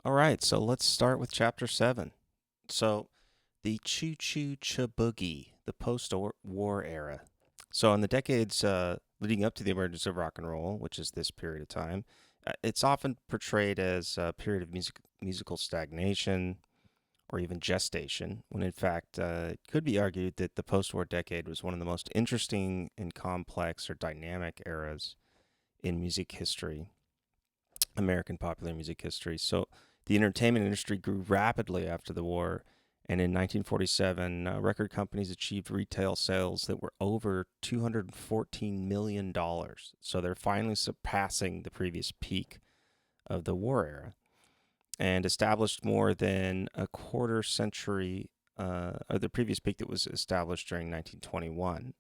All right, so let's start with chapter 7. So, the Choo Choo Boogie, the post war era. So, in the decades leading up to the emergence of rock and roll, which is this period of time, it's often portrayed as a period of musical stagnation or even gestation, when in fact it could be argued that the post war decade was one of the most interesting and complex or dynamic eras in music history, American popular music history. So the entertainment industry grew rapidly after the war, and in 1947, record companies achieved retail sales that were over $214 million. So they're finally surpassing the previous peak of the war era and established more than a quarter century, or the previous peak that was established during 1921.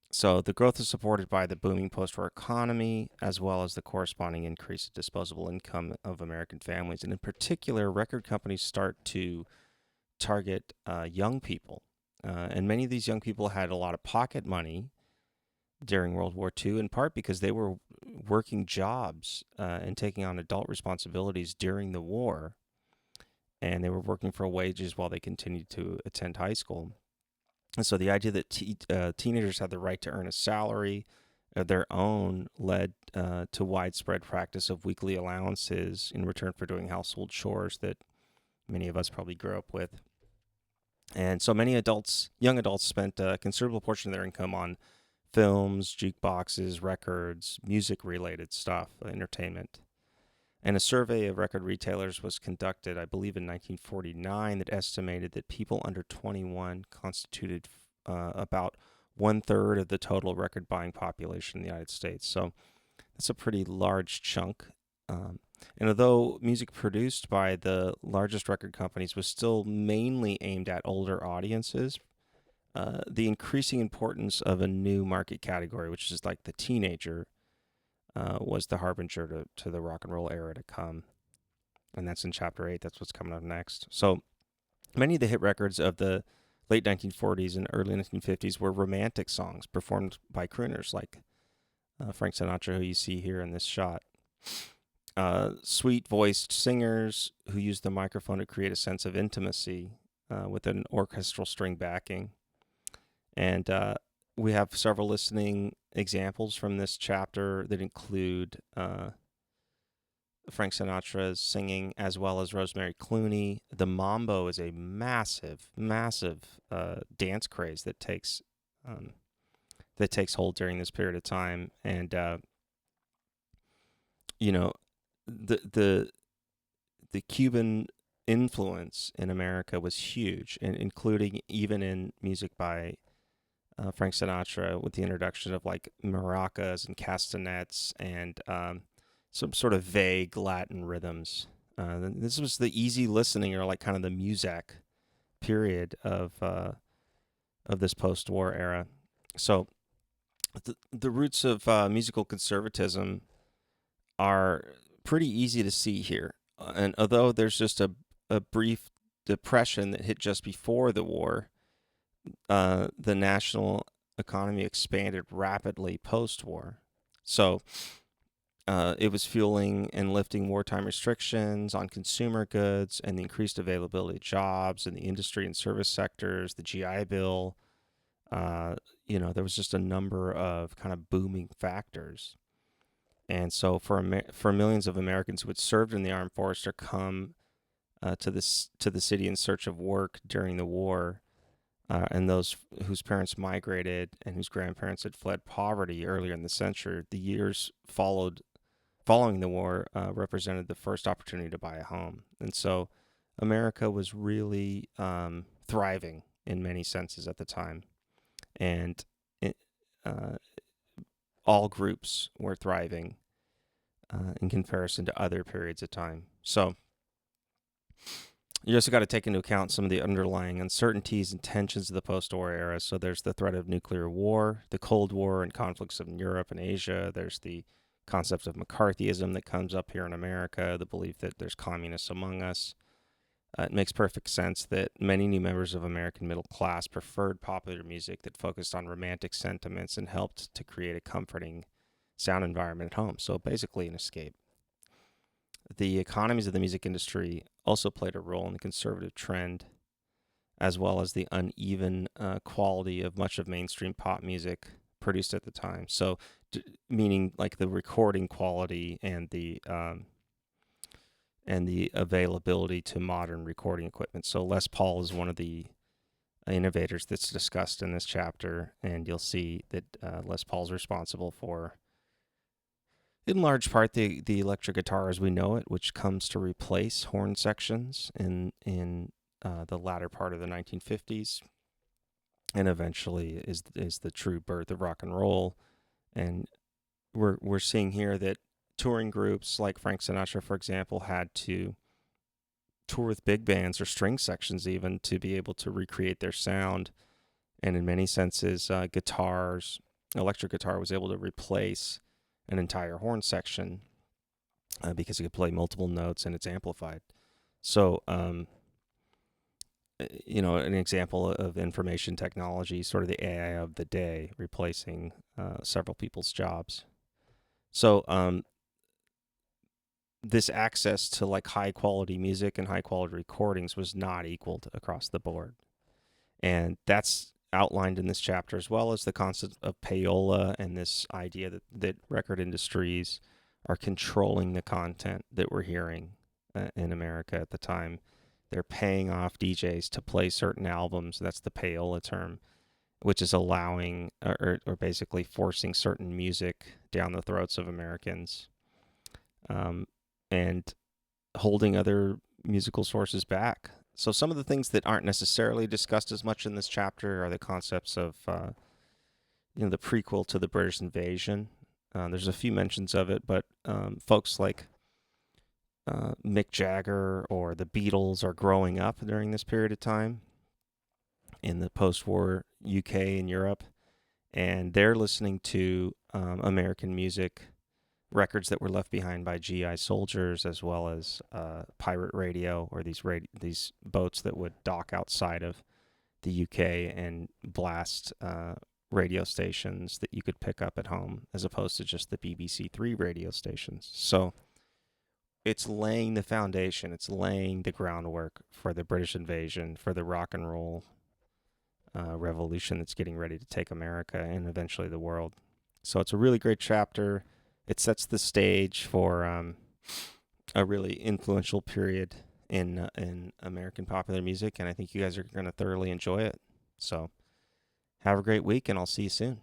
So the growth is supported by the booming post-war economy, as well as the corresponding increase in disposable income of American families. And in particular, record companies start to target young people. And many of these young people had a lot of pocket money during World War II, in part because they were working jobs and taking on adult responsibilities during the war. And they were working for wages while they continued to attend high school. And so the idea that teenagers had the right to earn a salary of their own led to widespread practice of weekly allowances in return for doing household chores that many of us probably grew up with. And so many adults, young adults, spent a considerable portion of their income on films, jukeboxes, records, music-related stuff, entertainment. And a survey of record retailers was conducted, I believe, in 1949 that estimated that people under 21 constituted about 1/3 of the total record buying population in the United States. So that's a pretty large chunk. And although music produced by the largest record companies was still mainly aimed at older audiences, the increasing importance of a new market category, which is like the teenager, was the harbinger to the rock and roll era to come. And that's in chapter 8. That's what's coming up next. So many of the hit records of the late 1940s and early 1950s were romantic songs performed by crooners like Frank Sinatra, who you see here in this shot. Sweet-voiced singers who used the microphone to create a sense of intimacy with an orchestral string backing. And we have several listening examples from this chapter that include Frank Sinatra's singing, as well as Rosemary Clooney. The mambo is a massive, massive dance craze that takes hold during this period of time, and you know, the Cuban influence in America was huge, and including even in music by Frank Sinatra, with the introduction of like maracas and castanets and some sort of vague Latin rhythms. This was the easy listening, or like kind of the Muzak period of this post-war era. So the roots of musical conservatism are pretty easy to see here. And although there's just a brief depression that hit just before the war, the national economy expanded rapidly post-war. So it was fueling and lifting wartime restrictions on consumer goods and the increased availability of jobs in the industry and service sectors, the GI Bill. There was just a number of kind of booming factors. And so for millions of Americans who had served in the armed forces or come to the city in search of work during the war, and those whose parents migrated and whose grandparents had fled poverty earlier in the century, the years following the war represented the first opportunity to buy a home. And so America was really thriving in many senses at the time. And all groups were thriving in comparison to other periods of time. So you also got to take into account some of the underlying uncertainties and tensions of the post-war era. So there's the threat of nuclear war, the Cold War and conflicts in Europe and Asia. There's the concept of McCarthyism that comes up here in America, the belief that there's communists among us. It makes perfect sense that many new members of American middle class preferred popular music that focused on romantic sentiments and helped to create a comforting sound environment at home. So basically an escape. the economies of the music industry also played a role in the conservative trend, as well as the uneven quality of much of mainstream pop music produced at the time. So, meaning like the recording quality and the availability to modern recording equipment. So Les Paul is one of the innovators that's discussed in this chapter, and you'll see that Les Paul's responsible for, in large part, the electric guitar as we know it, which comes to replace horn sections in the latter part of the 1950s, and eventually is the true birth of rock and roll. And we're seeing here that touring groups like Frank Sinatra, for example, had to tour with big bands or string sections even to be able to recreate their sound. And in many senses, electric guitar was able to replace an entire horn section because it could play multiple notes and it's amplified. So, an example of information technology, sort of the AI of the day, replacing several people's jobs. So, this access to like high quality music and high quality recordings was not equaled across the board. And that's outlined in this chapter, as well as the concept of payola and this idea that record industries are controlling the content that we're hearing in America at the time. They're paying off DJs to play certain albums. That's the payola term, which is allowing or basically forcing certain music down the throats of Americans. And holding other musical sources back. So some of the things that aren't necessarily discussed as much in this chapter are the concepts of, the prequel to the British invasion. There's a few mentions of it, but folks like Mick Jagger or the Beatles are growing up during this period of time in the post-war UK and Europe, and they're listening to American music, records that were left behind by GI soldiers, as well as pirate radio, or these boats that would dock outside of the UK and blast radio stations that you could pick up at home, as opposed to just the BBC Three radio stations. So it's laying the foundation, it's laying the groundwork for the British invasion, for the rock and roll revolution that's getting ready to take America and eventually the world. So it's a really great chapter. It sets the stage for a really influential period in American popular music, and I think you guys are going to thoroughly enjoy it. So have a great week, and I'll see you soon.